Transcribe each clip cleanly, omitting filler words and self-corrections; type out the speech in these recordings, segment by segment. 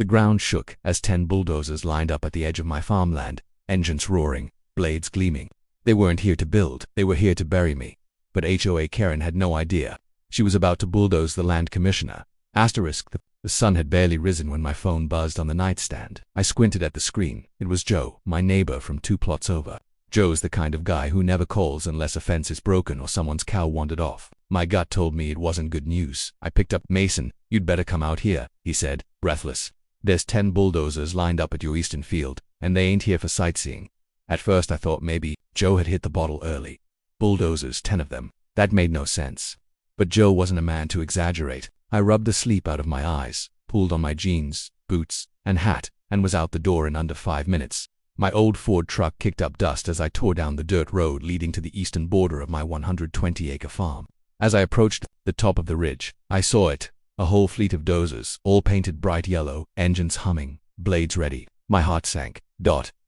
The ground shook as 10 bulldozers lined up at the edge of my farmland, engines roaring, blades gleaming. They weren't here to build, they were here to bury me. But HOA Karen had no idea. She was about to bulldoze the land commissioner. The sun had barely risen when my phone buzzed on the nightstand. I squinted at the screen. It was Joe, my neighbor from 2 plots over. Joe's the kind of guy who never calls unless a fence is broken or someone's cow wandered off. My gut told me it wasn't good news. I picked up Mason. "You'd better come out here," he said, breathless. "There's 10 bulldozers lined up at your eastern field, and they ain't here for sightseeing." At first I thought maybe Joe had hit the bottle early. Bulldozers, 10 of them. That made no sense. But Joe wasn't a man to exaggerate. I rubbed the sleep out of my eyes, pulled on my jeans, boots, and hat, and was out the door in under 5 minutes. My old Ford truck kicked up dust as I tore down the dirt road leading to the eastern border of my 120-acre farm. As I approached the top of the ridge, I saw it, a whole fleet of dozers, all painted bright yellow, engines humming, blades ready. My heart sank.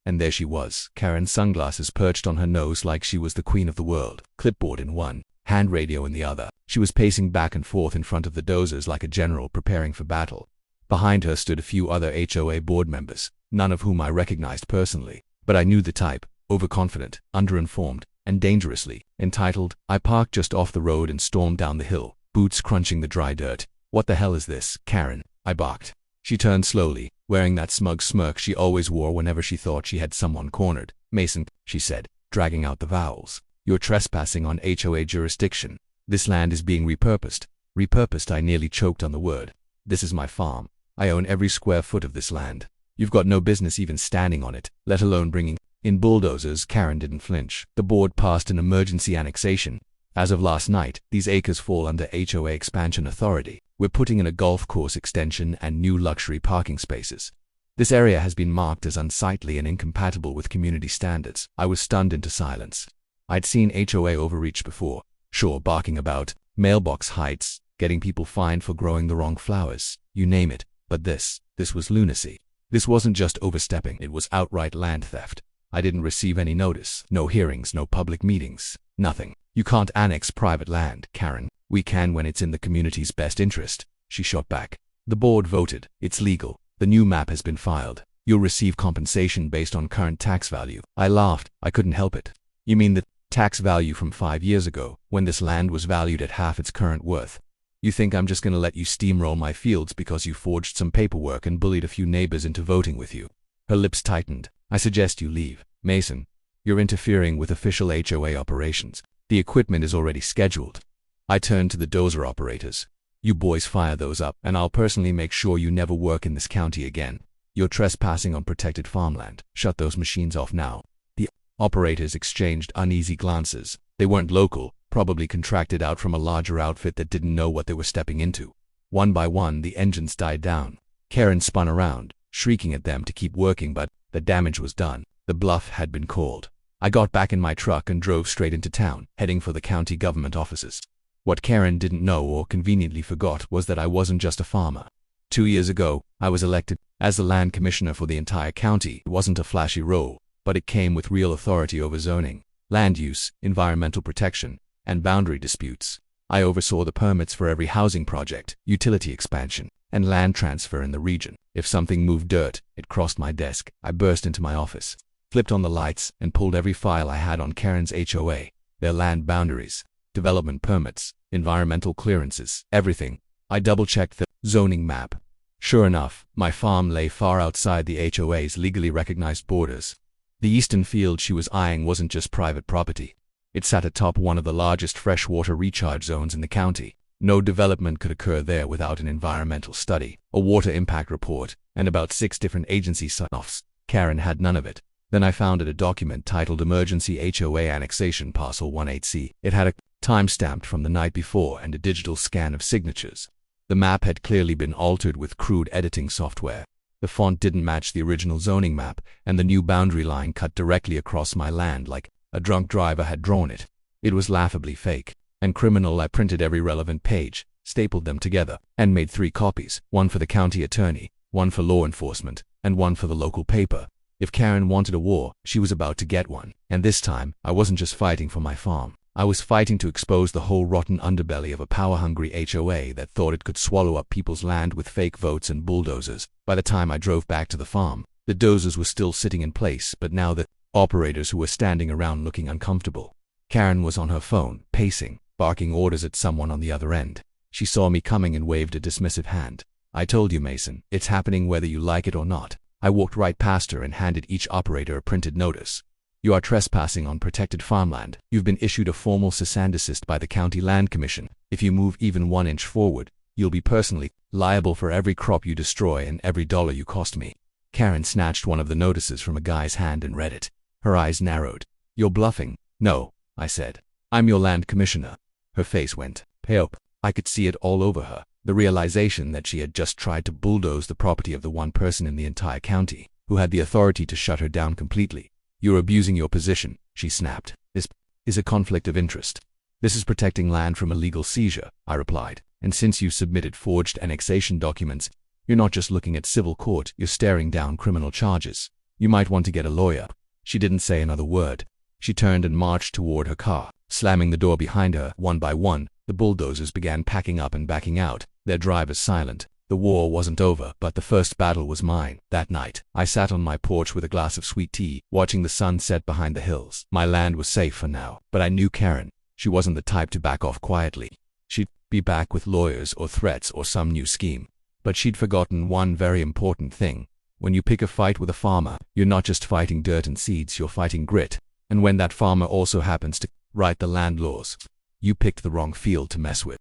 And there she was, Karen, sunglasses perched on her nose like she was the queen of the world, clipboard in one, hand radio in the other. She was pacing back and forth in front of the dozers like a general preparing for battle. Behind her stood a few other HOA board members, none of whom I recognized personally, but I knew the type: overconfident, underinformed, and dangerously entitled. I parked just off the road and stormed down the hill, boots crunching the dry dirt. "What the hell is this, Karen?" I barked. She turned slowly, wearing that smug smirk she always wore whenever she thought she had someone cornered. "Mason," she said, dragging out the vowels, "you're trespassing on HOA jurisdiction. This land is being repurposed." Repurposed? I nearly choked on the word. "This is my farm. I own every square foot of this land. You've got no business even standing on it, let alone bringing in bulldozers." Karen didn't flinch. "The board passed an emergency annexation. As of last night, these acres fall under HOA Expansion Authority. We're putting in a golf course extension and new luxury parking spaces. This area has been marked as unsightly and incompatible with community standards." I was stunned into silence. I'd seen HOA overreach before, sure, barking about mailbox heights, getting people fined for growing the wrong flowers, you name it, but this was lunacy. This wasn't just overstepping, it was outright land theft. I didn't receive any notice, no hearings, no public meetings, nothing. "You can't annex private land, Karen." "We can when it's in the community's best interest," she shot back. "The board voted. It's legal. The new map has been filed. You'll receive compensation based on current tax value." I laughed. I couldn't help it. "You mean the tax value from 5 years ago, when this land was valued at half its current worth? You think I'm just gonna let you steamroll my fields because you forged some paperwork and bullied a few neighbors into voting with you?" Her lips tightened. "I suggest you leave, Mason. You're interfering with official HOA operations. The equipment is already scheduled." I turned to the dozer operators. "You boys fire those up, and I'll personally make sure you never work in this county again. You're trespassing on protected farmland. Shut those machines off now." The operators exchanged uneasy glances. They weren't local, probably contracted out from a larger outfit that didn't know what they were stepping into. One by one, the engines died down. Karen spun around, shrieking at them to keep working, but the damage was done. The bluff had been called. I got back in my truck and drove straight into town, heading for the county government offices. What Karen didn't know, or conveniently forgot, was that I wasn't just a farmer. 2 years ago, I was elected as the land commissioner for the entire county. It wasn't a flashy role, but it came with real authority over zoning, land use, environmental protection, and boundary disputes. I oversaw the permits for every housing project, utility expansion, and land transfer in the region. If something moved dirt, it crossed my desk. I burst into my office, flipped on the lights, and pulled every file I had on Karen's HOA, their land boundaries, development permits, environmental clearances, everything. I double-checked the zoning map. Sure enough, my farm lay far outside the HOA's legally recognized borders. The eastern field she was eyeing wasn't just private property. It sat atop one of the largest freshwater recharge zones in the county. No development could occur there without an environmental study, a water impact report, and about 6 different agency sign-offs. Karen had none of it. Then I found a document titled Emergency HOA Annexation Parcel 18C. It had a time stamped from the night before and a digital scan of signatures. The map had clearly been altered with crude editing software. The font didn't match the original zoning map, and the new boundary line cut directly across my land like a drunk driver had drawn it. It was laughably fake and criminal. I printed every relevant page, stapled them together, and made 3 copies, one for the county attorney, one for law enforcement, and one for the local paper. If Karen wanted a war, she was about to get one. And this time, I wasn't just fighting for my farm. I was fighting to expose the whole rotten underbelly of a power-hungry HOA that thought it could swallow up people's land with fake votes and bulldozers. By the time I drove back to the farm, the dozers were still sitting in place, but now the operators who were standing around looking uncomfortable. Karen was on her phone, pacing, barking orders at someone on the other end. She saw me coming and waved a dismissive hand. "I told you, Mason, it's happening whether you like it or not." I walked right past her and handed each operator a printed notice. "You are trespassing on protected farmland. You've been issued a formal cease and desist by the County Land Commission. If you move even 1 inch forward, you'll be personally liable for every crop you destroy and every dollar you cost me." Karen snatched one of the notices from a guy's hand and read it. Her eyes narrowed. "You're bluffing." "No," I said. "I'm your land commissioner." Her face went pale. I could see it all over her. The realization that she had just tried to bulldoze the property of the one person in the entire county who had the authority to shut her down completely. "You're abusing your position," she snapped. "This is a conflict of interest." "This is protecting land from illegal seizure," I replied. "And since you submitted forged annexation documents, you're not just looking at civil court, you're staring down criminal charges. You might want to get a lawyer." She didn't say another word. She turned and marched toward her car, slamming the door behind her. One by one, the bulldozers began packing up and backing out, their drivers silent. The war wasn't over, but the first battle was mine. That night, I sat on my porch with a glass of sweet tea, watching the sun set behind the hills. My land was safe for now, but I knew Karen. She wasn't the type to back off quietly. She'd be back with lawyers or threats or some new scheme. But she'd forgotten one very important thing. When you pick a fight with a farmer, you're not just fighting dirt and seeds, you're fighting grit. And when that farmer also happens to write the land laws, you picked the wrong field to mess with.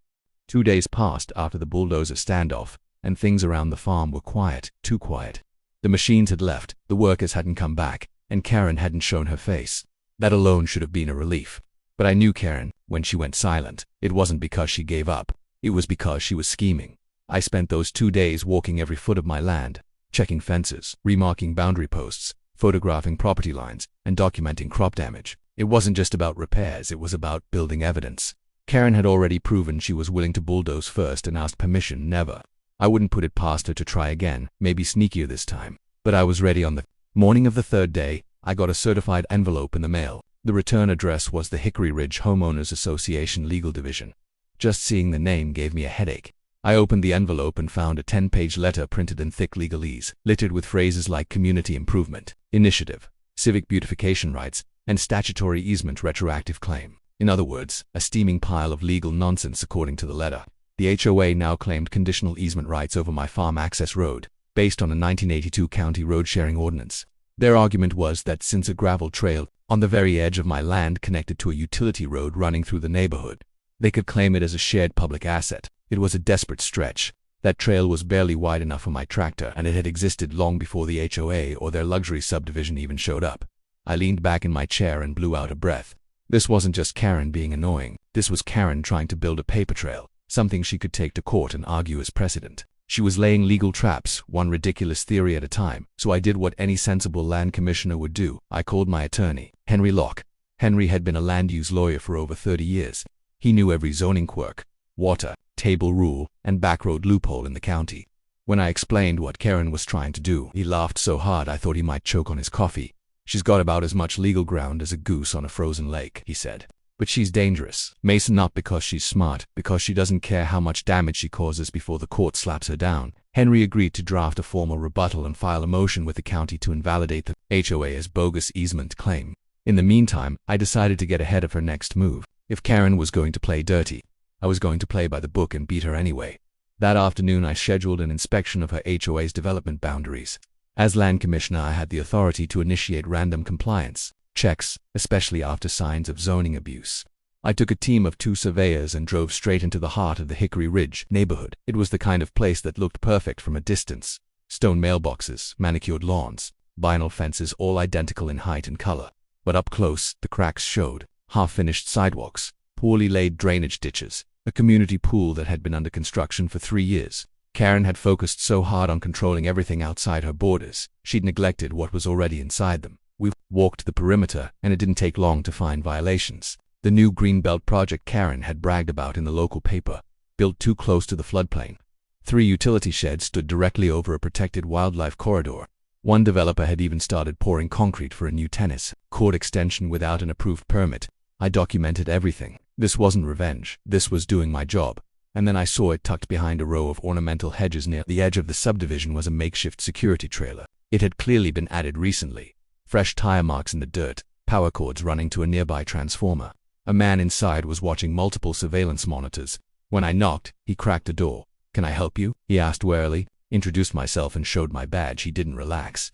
2 days passed after the bulldozer standoff, and things around the farm were quiet, too quiet. The machines had left, the workers hadn't come back, and Karen hadn't shown her face. That alone should have been a relief. But I knew Karen. When she went silent, it wasn't because she gave up. It was because she was scheming. I spent those 2 days walking every foot of my land, checking fences, remarking boundary posts, photographing property lines, and documenting crop damage. It wasn't just about repairs, it was about building evidence. Karen had already proven she was willing to bulldoze first and asked permission never. I wouldn't put it past her to try again, maybe sneakier this time. But I was ready. On the morning of the 3rd day, I got a certified envelope in the mail. The return address was the Hickory Ridge Homeowners Association Legal Division. Just seeing the name gave me a headache. I opened the envelope and found a 10-page letter printed in thick legalese, littered with phrases like community improvement, initiative, civic beautification rights, and statutory easement retroactive claim. In other words, a steaming pile of legal nonsense according to the letter. The HOA now claimed conditional easement rights over my farm access road, based on a 1982 county road-sharing ordinance. Their argument was that since a gravel trail on the very edge of my land connected to a utility road running through the neighborhood, they could claim it as a shared public asset. It was a desperate stretch. That trail was barely wide enough for my tractor, and it had existed long before the HOA or their luxury subdivision even showed up. I leaned back in my chair and blew out a breath. This wasn't just Karen being annoying. This was Karen trying to build a paper trail, something she could take to court and argue as precedent. She was laying legal traps, one ridiculous theory at a time, so I did what any sensible land commissioner would do. I called my attorney, Henry Locke. Henry had been a land use lawyer for over 30 years. He knew every zoning quirk, water, table rule, and backroad loophole in the county. When I explained what Karen was trying to do, he laughed so hard I thought he might choke on his coffee. "She's got about as much legal ground as a goose on a frozen lake," he said. "But she's dangerous, Mason, not because she's smart, because she doesn't care how much damage she causes before the court slaps her down." Henry agreed to draft a formal rebuttal and file a motion with the county to invalidate the HOA's bogus easement claim. In the meantime, I decided to get ahead of her next move. If Karen was going to play dirty, I was going to play by the book and beat her anyway. That afternoon, I scheduled an inspection of her HOA's development boundaries. As land commissioner, I had the authority to initiate random compliance checks, especially after signs of zoning abuse. I took a team of 2 surveyors and drove straight into the heart of the Hickory Ridge neighborhood. It was the kind of place that looked perfect from a distance. Stone mailboxes, manicured lawns, vinyl fences, all identical in height and color. But up close, the cracks showed. Half-finished sidewalks, poorly laid drainage ditches, a community pool that had been under construction for 3 years. Karen had focused so hard on controlling everything outside her borders, she'd neglected what was already inside them. We walked the perimeter, and it didn't take long to find violations. The new Greenbelt project Karen had bragged about in the local paper, built too close to the floodplain. 3 utility sheds stood directly over a protected wildlife corridor. One developer had even started pouring concrete for a new tennis court extension without an approved permit. I documented everything. This wasn't revenge. This was doing my job. And then I saw it tucked behind a row of ornamental hedges near the edge of the subdivision was a makeshift security trailer. It had clearly been added recently. Fresh tire marks in the dirt, power cords running to a nearby transformer. A man inside was watching multiple surveillance monitors. When I knocked, he cracked the door. "Can I help you?" he asked warily. Introduced myself and showed my badge. He didn't relax.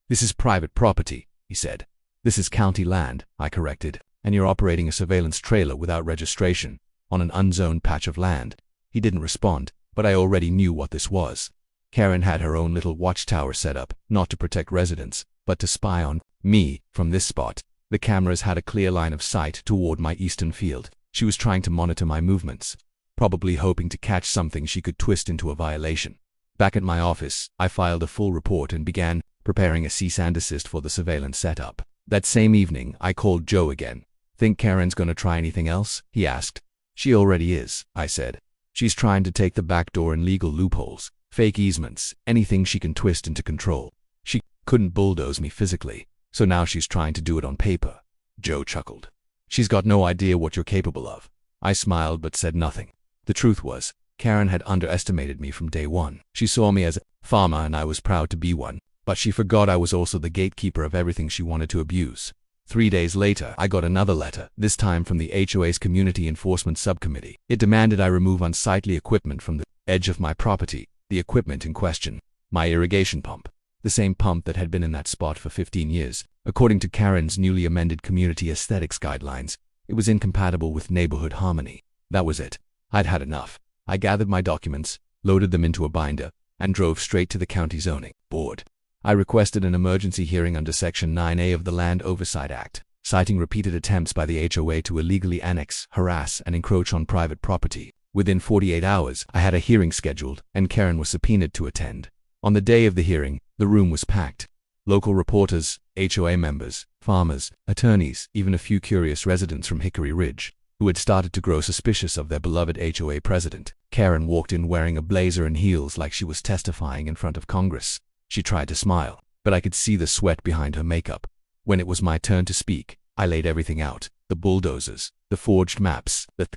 "This is private property," he said. "This is county land," I corrected. "And you're operating a surveillance trailer without registration on an unzoned patch of land." He didn't respond, but I already knew what this was. Karen had her own little watchtower set up, not to protect residents, but to spy on me from this spot. The cameras had a clear line of sight toward my eastern field. She was trying to monitor my movements, probably hoping to catch something she could twist into a violation. Back at my office, I filed a full report and began preparing a cease and desist for the surveillance setup. That same evening, I called Joe again. "Think Karen's gonna try anything else?" he asked. "She already is," I said. "She's trying to take the back door and legal loopholes, fake easements, anything she can twist into control. She couldn't bulldoze me physically, so now she's trying to do it on paper." Joe chuckled. "She's got no idea what you're capable of." I smiled but said nothing. The truth was, Karen had underestimated me from day one. She saw me as a farmer and I was proud to be one, but she forgot I was also the gatekeeper of everything she wanted to abuse. 3 days later, I got another letter, this time from the HOA's Community Enforcement Subcommittee. It demanded I remove unsightly equipment from the edge of my property. The equipment in question, my irrigation pump. The same pump that had been in that spot for 15 years. According to Karen's newly amended community aesthetics guidelines, it was incompatible with neighborhood harmony. That was it. I'd had enough. I gathered my documents, loaded them into a binder, and drove straight to the county zoning board. I requested an emergency hearing under Section 9A of the Land Oversight Act, citing repeated attempts by the HOA to illegally annex, harass, and encroach on private property. Within 48 hours, I had a hearing scheduled, and Karen was subpoenaed to attend. On the day of the hearing, the room was packed. Local reporters, HOA members, farmers, attorneys, even a few curious residents from Hickory Ridge, who had started to grow suspicious of their beloved HOA president. Karen walked in wearing a blazer and heels like she was testifying in front of Congress. She tried to smile, but I could see the sweat behind her makeup. When it was my turn to speak, I laid everything out. The bulldozers, the forged maps, the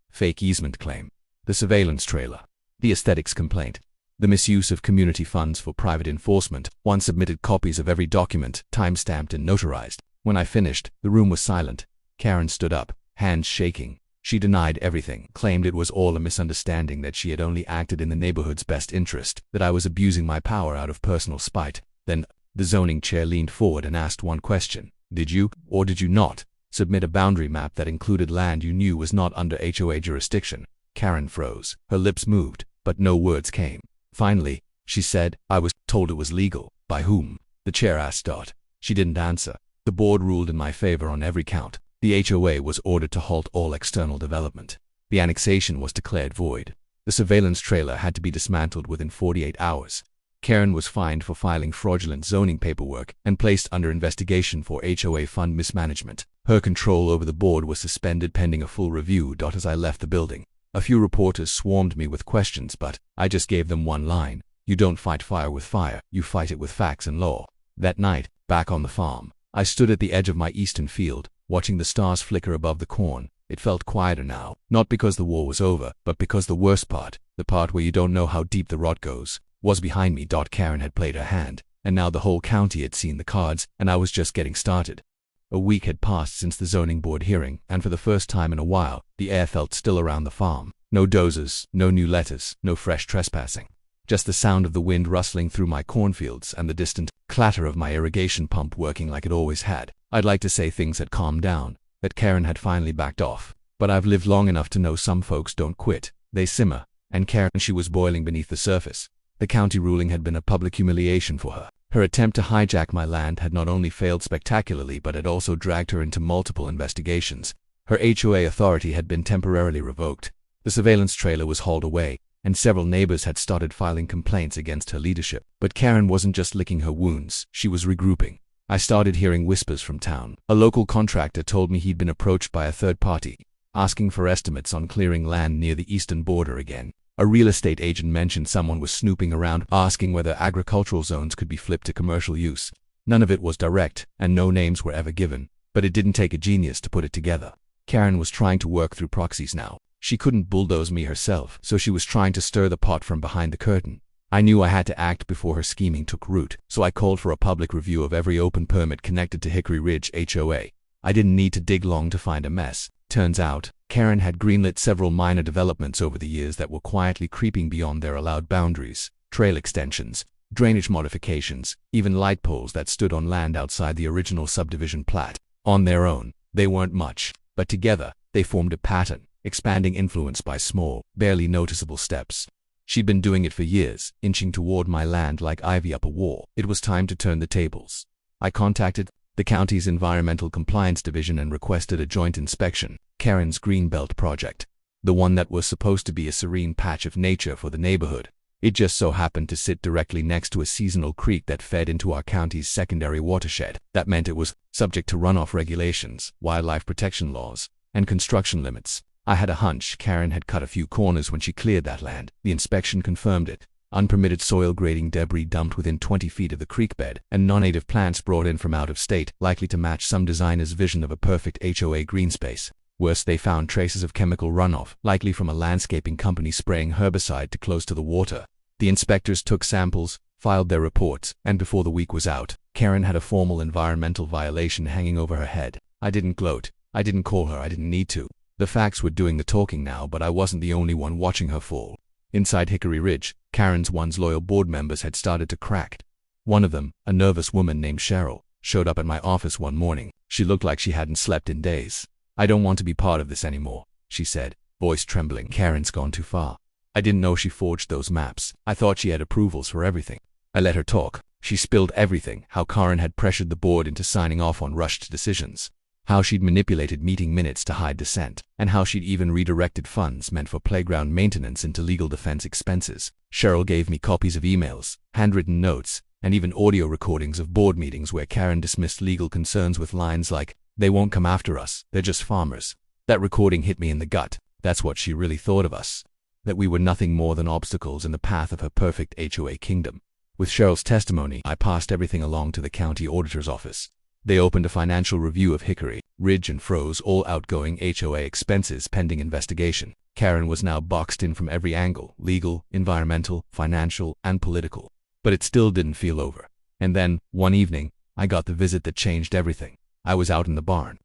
fake easement claim, the surveillance trailer, the aesthetics complaint, the misuse of community funds for private enforcement. One submitted copies of every document, time-stamped and notarized. When I finished, the room was silent. Karen stood up, hands shaking. She denied everything, claimed it was all a misunderstanding, that she had only acted in the neighborhood's best interest, that I was abusing my power out of personal spite. Then, the zoning chair leaned forward and asked one question. "Did you, or did you not, submit a boundary map that included land you knew was not under HOA jurisdiction?" Karen froze. Her lips moved, but no words came. Finally, she said, "I was told it was legal." "By whom?" the chair asked Dot. She didn't answer. The board ruled in my favor on every count. The HOA was ordered to halt all external development. The annexation was declared void. The surveillance trailer had to be dismantled within 48 hours. Karen was fined for filing fraudulent zoning paperwork and placed under investigation for HOA fund mismanagement. Her control over the board was suspended pending a full review. As I left the building, a few reporters swarmed me with questions, but I just gave them one line. "You don't fight fire with fire, you fight it with facts and law." That night, back on the farm, I stood at the edge of my eastern field, watching the stars flicker above the corn. It felt quieter now, not because the war was over, but because the worst part, the part where you don't know how deep the rot goes, was behind me. Karen had played her hand, and now the whole county had seen the cards, and I was just getting started. A week had passed since the zoning board hearing, and for the first time in a while, the air felt still around the farm. No dozers, no new letters, no fresh trespassing. Just the sound of the wind rustling through my cornfields and the distant clatter of my irrigation pump working like it always had. I'd like to say things had calmed down, that Karen had finally backed off, but I've lived long enough to know some folks don't quit, they simmer, and Karen, she was boiling beneath the surface. The county ruling had been a public humiliation for her. Her attempt to hijack my land had not only failed spectacularly, but had also dragged her into multiple investigations. Her HOA authority had been temporarily revoked. The surveillance trailer was hauled away, and several neighbors had started filing complaints against her leadership. But Karen wasn't just licking her wounds, she was regrouping. I started hearing whispers from town. A local contractor told me he'd been approached by a third party, asking for estimates on clearing land near the eastern border again. A real estate agent mentioned someone was snooping around, asking whether agricultural zones could be flipped to commercial use. None of it was direct, and no names were ever given, but it didn't take a genius to put it together. Karen was trying to work through proxies now. She couldn't bulldoze me herself, so she was trying to stir the pot from behind the curtain. I knew I had to act before her scheming took root, so I called for a public review of every open permit connected to Hickory Ridge HOA. I didn't need to dig long to find a mess. Turns out, Karen had greenlit several minor developments over the years that were quietly creeping beyond their allowed boundaries. Trail extensions, drainage modifications, even light poles that stood on land outside the original subdivision plat. On their own, they weren't much, but together, they formed a pattern, expanding influence by small, barely noticeable steps. She'd been doing it for years, inching toward my land like ivy up a wall. It was time to turn the tables. I contacted the county's Environmental Compliance Division and requested a joint inspection. Karen's Greenbelt project, the one that was supposed to be a serene patch of nature for the neighborhood. It just so happened to sit directly next to a seasonal creek that fed into our county's secondary watershed. That meant it was subject to runoff regulations, wildlife protection laws, and construction limits. I had a hunch Karen had cut a few corners when she cleared that land. The inspection confirmed it. Unpermitted soil grading debris dumped within 20 feet of the creek bed, and non-native plants brought in from out of state, likely to match some designer's vision of a perfect HOA green space. Worse, they found traces of chemical runoff, likely from a landscaping company spraying herbicide too close to the water. The inspectors took samples, filed their reports, and before the week was out, Karen had a formal environmental violation hanging over her head. I didn't gloat. I didn't call her. I didn't need to. The facts were doing the talking now, but I wasn't the only one watching her fall. Inside Hickory Ridge, Karen's once loyal board members had started to crack. One of them, a nervous woman named Cheryl, showed up at my office one morning. She looked like she hadn't slept in days. "I don't want to be part of this anymore," she said, voice trembling. "Karen's gone too far. I didn't know she forged those maps. I thought she had approvals for everything." I let her talk. She spilled everything: how Karen had pressured the board into signing off on rushed decisions, how she'd manipulated meeting minutes to hide dissent, and how she'd even redirected funds meant for playground maintenance into legal defense expenses. Cheryl gave me copies of emails, handwritten notes, and even audio recordings of board meetings where Karen dismissed legal concerns with lines like, "They won't come after us, they're just farmers." That recording hit me in the gut. That's what she really thought of us. That we were nothing more than obstacles in the path of her perfect HOA kingdom. With Cheryl's testimony, I passed everything along to the county auditor's office. They opened a financial review of Hickory Ridge and froze all outgoing HOA expenses pending investigation. Karen was now boxed in from every angle: legal, environmental, financial, and political. But it still didn't feel over. And then, one evening, I got the visit that changed everything. I was out in the barn,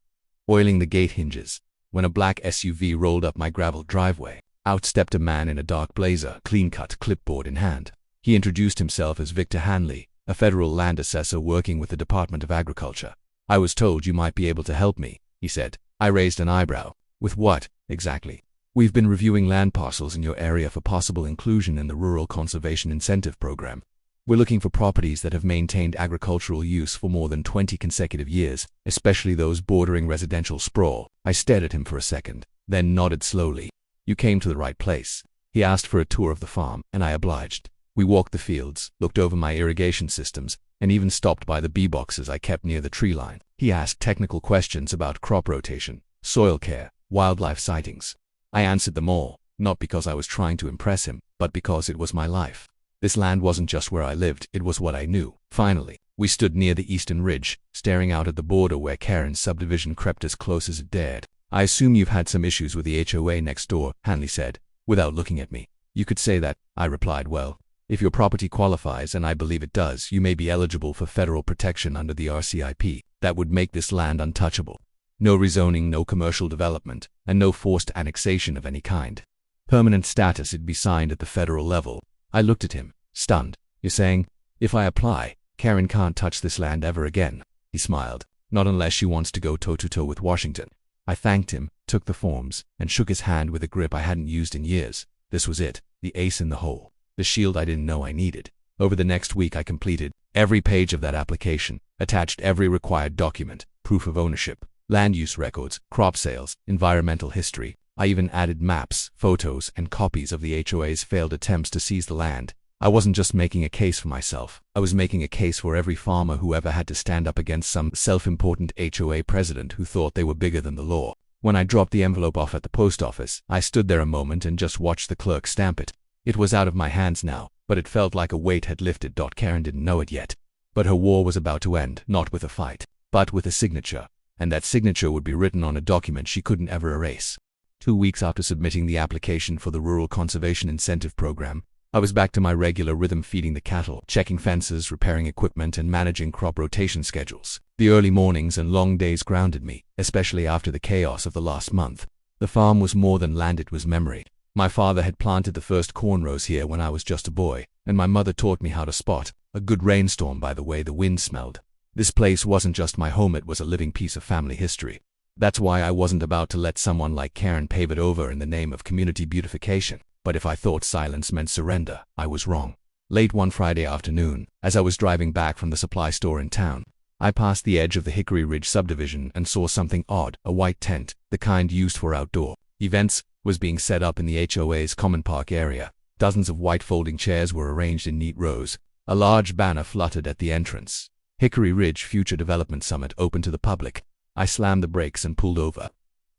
oiling the gate hinges, when a black SUV rolled up my gravel driveway. Out stepped a man in a dark blazer, clean-cut, clipboard in hand. He introduced himself as Victor Hanley, a federal land assessor working with the Department of Agriculture. "I was told you might be able to help me," he said. I raised an eyebrow. "With what, exactly?" "We've been reviewing land parcels in your area for possible inclusion in the Rural Conservation Incentive Program. We're looking for properties that have maintained agricultural use for more than 20 consecutive years, especially those bordering residential sprawl." I stared at him for a second, then nodded slowly. "You came to the right place." He asked for a tour of the farm, and I obliged. We walked the fields, looked over my irrigation systems, and even stopped by the bee boxes I kept near the tree line. He asked technical questions about crop rotation, soil care, wildlife sightings. I answered them all, not because I was trying to impress him, but because it was my life. This land wasn't just where I lived, it was what I knew. Finally, we stood near the eastern ridge, staring out at the border where Karen's subdivision crept as close as it dared. "I assume you've had some issues with the HOA next door," Hanley said, without looking at me. "You could say that," I replied. "Well, if your property qualifies, and I believe it does, you may be eligible for federal protection under the RCIP. That would make this land untouchable. No rezoning, no commercial development, and no forced annexation of any kind. Permanent status. It'd be signed at the federal level." I looked at him, stunned. "You're saying, if I apply, Karen can't touch this land ever again?" He smiled. "Not unless she wants to go toe-to-toe with Washington." I thanked him, took the forms, and shook his hand with a grip I hadn't used in years. This was it, the ace in the hole, the shield I didn't know I needed. Over the next week I completed every page of that application, attached every required document, proof of ownership, land use records, crop sales, environmental history. I even added maps, photos, and copies of the HOA's failed attempts to seize the land. I wasn't just making a case for myself. I was making a case for every farmer who ever had to stand up against some self-important HOA president who thought they were bigger than the law. When I dropped the envelope off at the post office, I stood there a moment and just watched the clerk stamp it. It was out of my hands now, but it felt like a weight had lifted. Karen didn't know it yet, but her war was about to end, not with a fight, but with a signature. and that signature would be written on a document she couldn't ever erase. 2 weeks after submitting the application for the Rural Conservation Incentive Program, I was back to my regular rhythm, feeding the cattle, checking fences, repairing equipment, and managing crop rotation schedules. The early mornings and long days grounded me, especially after the chaos of the last month. The farm was more than land, it was memory. My father had planted the first corn rows here when I was just a boy, and my mother taught me how to spot a good rainstorm by the way the wind smelled. This place wasn't just my home, it was a living piece of family history. That's why I wasn't about to let someone like Karen pave it over in the name of community beautification. But if I thought silence meant surrender, I was wrong. Late one Friday afternoon, as I was driving back from the supply store in town, I passed the edge of the Hickory Ridge subdivision and saw something odd. A white tent, the kind used for outdoor events, was being set up in the HOA's common park area. Dozens of white folding chairs were arranged in neat rows. A large banner fluttered at the entrance. Hickory Ridge Future Development Summit, open to the public. I slammed the brakes and pulled over.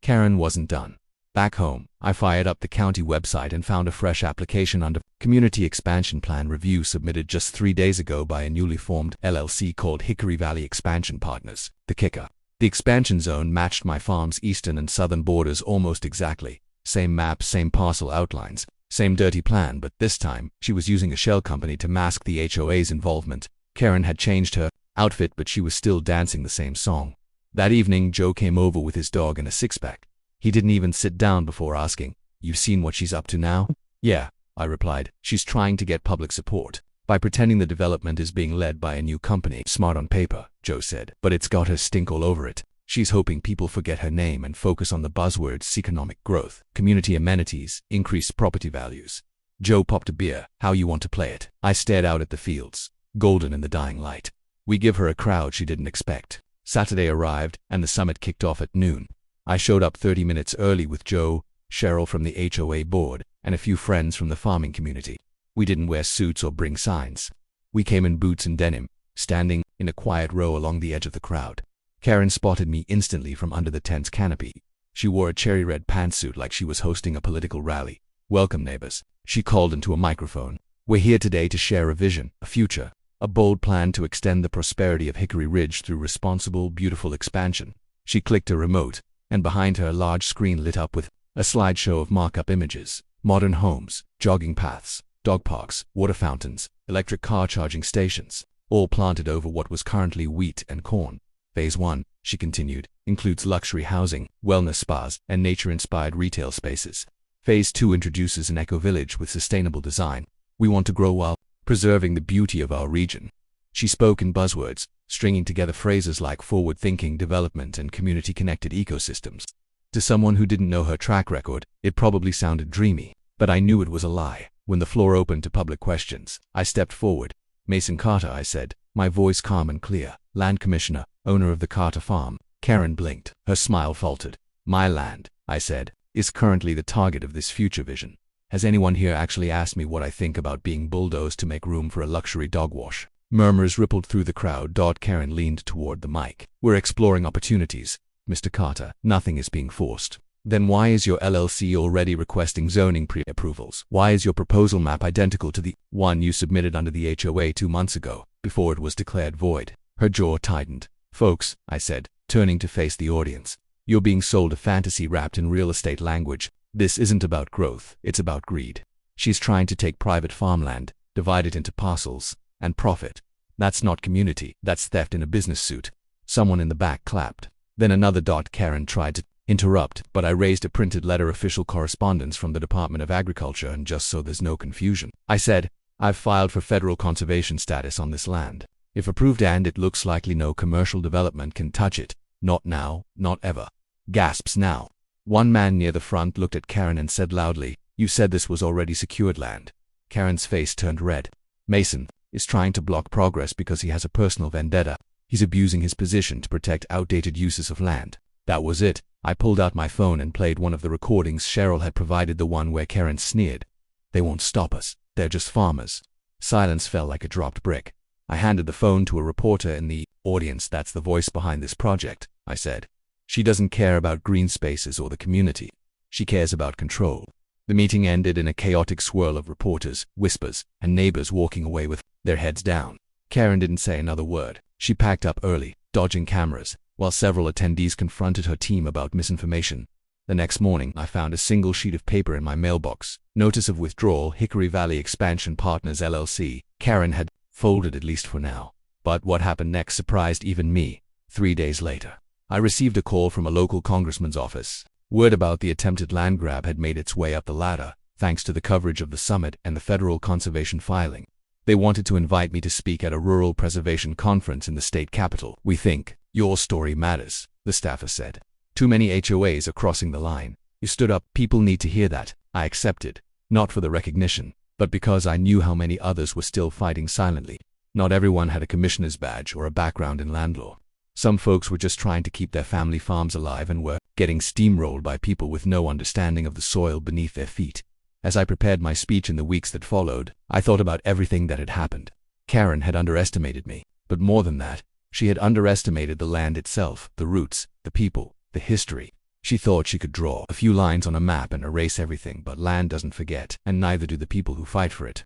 Karen wasn't done. Back home, I fired up the county website and found a fresh application under Community Expansion Plan Review submitted just 3 days ago by a newly formed LLC called Hickory Valley Expansion Partners. The kicker: the expansion zone matched my farm's eastern and southern borders almost exactly. Same map, same parcel outlines, same dirty plan, but this time, she was using a shell company to mask the HOA's involvement. Karen had changed her outfit, but she was still dancing the same song. That evening, Joe came over with his dog and a six-pack. He didn't even sit down before asking, "You've seen what she's up to now?" "Yeah," I replied. "She's trying to get public support by pretending the development is being led by a new company." "Smart on paper," Joe said, "but it's got her stink all over it. She's hoping people forget her name and focus on the buzzwords: economic growth, community amenities, increased property values." Joe popped a beer. "How you want to play it?" I stared out at the fields, golden in the dying light. "We give her a crowd she didn't expect." Saturday arrived, and the summit kicked off at noon. I showed up 30 minutes early with Joe, Cheryl from the HOA board, and a few friends from the farming community. We didn't wear suits or bring signs. We came in boots and denim, standing in a quiet row along the edge of the crowd. Karen spotted me instantly from under the tent's canopy. She wore a cherry red pantsuit like she was hosting a political rally. "Welcome, neighbors," she called into a microphone. "We're here today to share a vision, a future, a bold plan to extend the prosperity of Hickory Ridge through responsible, beautiful expansion." She clicked a remote, and behind her a large screen lit up with a slideshow of mock-up images: modern homes, jogging paths, dog parks, water fountains, electric car charging stations, all planted over what was currently wheat and corn. "Phase 1, she continued, "includes luxury housing, wellness spas, and nature-inspired retail spaces. Phase 2 introduces an eco-village with sustainable design. We want to grow while preserving the beauty of our region." She spoke in buzzwords, stringing together phrases like forward-thinking development and community-connected ecosystems. To someone who didn't know her track record, it probably sounded dreamy, but I knew it was a lie. When the floor opened to public questions, I stepped forward. "Mason Carter," I said, my voice calm and clear, "Land Commissioner, owner of the Carter Farm." Karen blinked. Her smile faltered. "My land," I said, "is currently the target of this future vision. Has anyone here actually asked me what I think about being bulldozed to make room for a luxury dog wash?" Murmurs rippled through the crowd. Karen leaned toward the mic. "We're exploring opportunities, Mr. Carter. Nothing is being forced." "Then why is your LLC already requesting zoning pre-approvals? Why is your proposal map identical to the one you submitted under the HOA 2 months ago, before it was declared void?" Her jaw tightened. "Folks," I said, turning to face the audience, "you're being sold a fantasy wrapped in real estate language. This isn't about growth, it's about greed. She's trying to take private farmland, divide it into parcels, and profit. That's not community, that's theft in a business suit." Someone in the back clapped. Then another. Karen tried to interrupt, but I raised a printed letter, official correspondence from the Department of Agriculture, and just so there's no confusion, I said, "I've filed for federal conservation status on this land. If approved, and it looks likely no commercial development can touch it. Not now, not ever." Gasps now. One man near the front looked at Karen and said loudly, "You said this was already secured land." Karen's face turned red. "Mason is trying to block progress because he has a personal vendetta. He's abusing his position to protect outdated uses of land." That was it. I pulled out my phone and played one of the recordings Cheryl had provided, the one where Karen sneered, "They won't stop us. They're just farmers." Silence fell like a dropped brick. I handed the phone to a reporter in the audience. "That's the voice behind this project," I said. "She doesn't care about green spaces or the community. She cares about control." The meeting ended in a chaotic swirl of reporters, whispers, and neighbors walking away with their heads down. Karen didn't say another word. She packed up early, dodging cameras, while several attendees confronted her team about misinformation. The next morning, I found a single sheet of paper in my mailbox. Notice of withdrawal, Hickory Valley Expansion Partners LLC. Karen had folded, at least for now. But what happened next surprised even me. 3 days later, I received a call from a local congressman's office. Word about the attempted land grab had made its way up the ladder, thanks to the coverage of the summit and the federal conservation filing. They wanted to invite me to speak at a rural preservation conference in the state capital. "We think your story matters," the staffer said. "Too many HOAs are crossing the line." You stood up. "People need to hear that." I accepted, not for the recognition, but because I knew how many others were still fighting silently. Not everyone had a commissioner's badge or a background in land law. Some folks were just trying to keep their family farms alive and were getting steamrolled by people with no understanding of the soil beneath their feet. As I prepared my speech in the weeks that followed, I thought about everything that had happened. Karen had underestimated me, but more than that, she had underestimated the land itself, the roots, the people, the history. She thought she could draw a few lines on a map and erase everything, but land doesn't forget, and neither do the people who fight for it.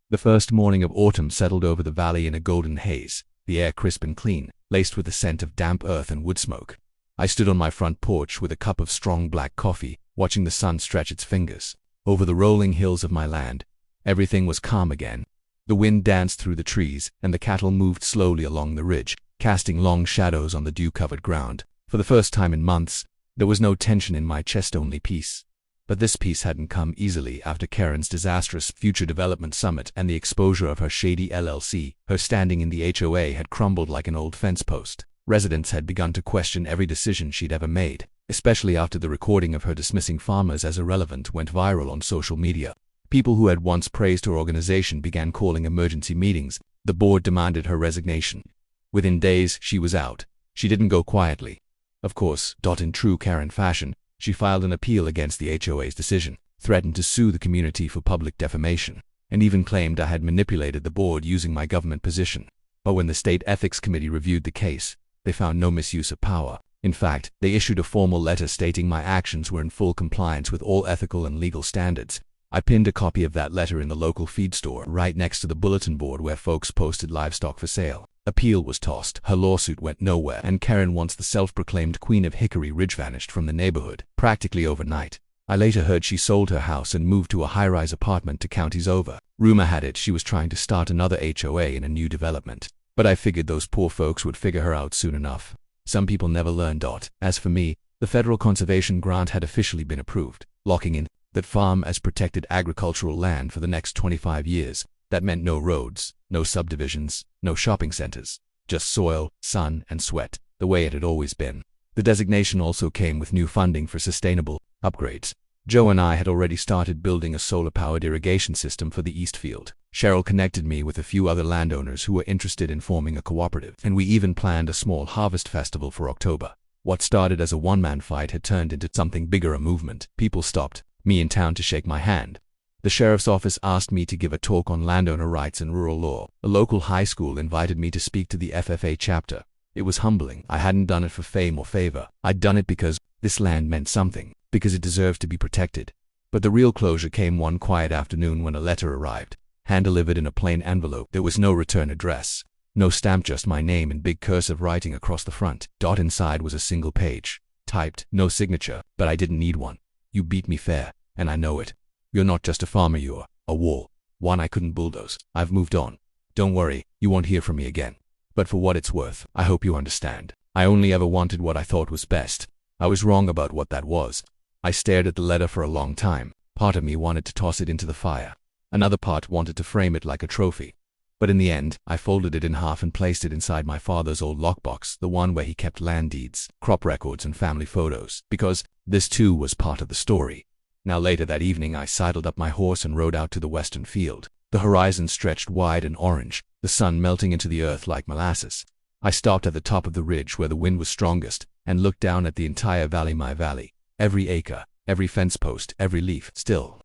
The first morning of autumn settled over the valley in a golden haze, the air crisp and clean, laced with the scent of damp earth and wood smoke. I stood on my front porch with a cup of strong black coffee, watching the sun stretch its fingers over the rolling hills of my land. Everything was calm again. The wind danced through the trees, and the cattle moved slowly along the ridge, casting long shadows on the dew-covered ground. For the first time in months, there was no tension in my chest, only peace. But this peace hadn't come easily after Karen's disastrous future development summit and the exposure of her shady LLC. Her standing in the HOA had crumbled like an old fence post. Residents had begun to question every decision she'd ever made, especially after the recording of her dismissing farmers as irrelevant went viral on social media. People who had once praised her organization began calling emergency meetings. The board demanded her resignation. Within days, she was out. She didn't go quietly. Of course, in true Karen fashion, she filed an appeal against the HOA's decision, threatened to sue the community for public defamation, and even claimed I had manipulated the board using my government position. But when the State Ethics Committee reviewed the case, they found no misuse of power. In fact, they issued a formal letter stating my actions were in full compliance with all ethical and legal standards. I pinned a copy of that letter in the local feed store right next to the bulletin board where folks posted livestock for sale. Appeal was tossed. Her lawsuit went nowhere, and Karen, once the self-proclaimed queen of Hickory Ridge, vanished from the neighborhood, practically overnight. I later heard she sold her house and moved to a high-rise apartment 2 counties over. Rumor had it she was trying to start another HOA in a new development. But I figured those poor folks would figure her out soon enough. Some people never learn. As for me, the federal conservation grant had officially been approved, locking in that farm as protected agricultural land for the next 25 years. That meant no roads, no subdivisions, no shopping centers, just soil, sun, and sweat, the way it had always been. The designation also came with new funding for sustainable upgrades. Joe and I had already started building a solar-powered irrigation system for the East Field. Cheryl connected me with a few other landowners who were interested in forming a cooperative, and we even planned a small harvest festival for October. What started as a one-man fight had turned into something bigger, a movement. People stopped me in town to shake my hand. The sheriff's office asked me to give a talk on landowner rights and rural law. A local high school invited me to speak to the FFA chapter. It was humbling. I hadn't done it for fame or favor. I'd done it because this land meant something, because it deserved to be protected. But the real closure came one quiet afternoon when a letter arrived, hand-delivered in a plain envelope. There was no return address, no stamp, just my name in big cursive writing across the front. Inside was a single page, typed, no signature, but I didn't need one. "You beat me fair, and I know it. You're not just a farmer, you're a wall. One I couldn't bulldoze. I've moved on. Don't worry, you won't hear from me again. But for what it's worth, I hope you understand. I only ever wanted what I thought was best. I was wrong about what that was." I stared at the letter for a long time. Part of me wanted to toss it into the fire. Another part wanted to frame it like a trophy. But in the end, I folded it in half and placed it inside my father's old lockbox, the one where he kept land deeds, crop records, and family photos, because this too was part of the story. Now later that evening, I saddled up my horse and rode out to the western field. The horizon stretched wide and orange, the sun melting into the earth like molasses. I stopped at the top of the ridge where the wind was strongest and looked down at the entire valley, my valley. Every acre, every fence post, every leaf, still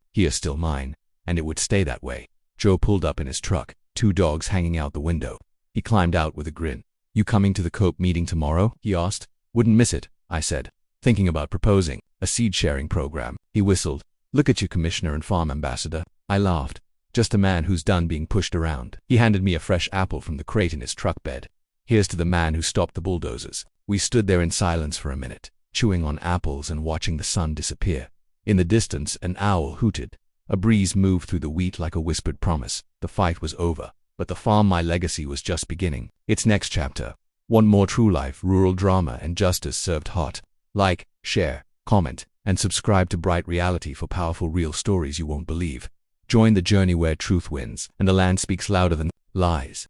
mine, and it would stay that way. Joe pulled up in his truck, 2 dogs hanging out the window. He climbed out with a grin. "You coming to the COAP meeting tomorrow?" he asked. "Wouldn't miss it," I said, thinking about proposing a seed-sharing program. He whistled. "Look at you, commissioner and farm ambassador." I laughed. "Just a man who's done being pushed around." He handed me a fresh apple from the crate in his truck bed. Here's to the man who stopped the bulldozers. We stood there in silence for a minute, chewing on apples and watching the sun disappear. In the distance, an owl hooted. A breeze moved through the wheat like a whispered promise. The fight was over, but the farm, my legacy, was just beginning. Its next chapter. Want more true life, rural drama, and justice served hot? Like, share, comment, and subscribe to Bright Reality for powerful real stories you won't believe. Join the journey where truth wins and the land speaks louder than lies.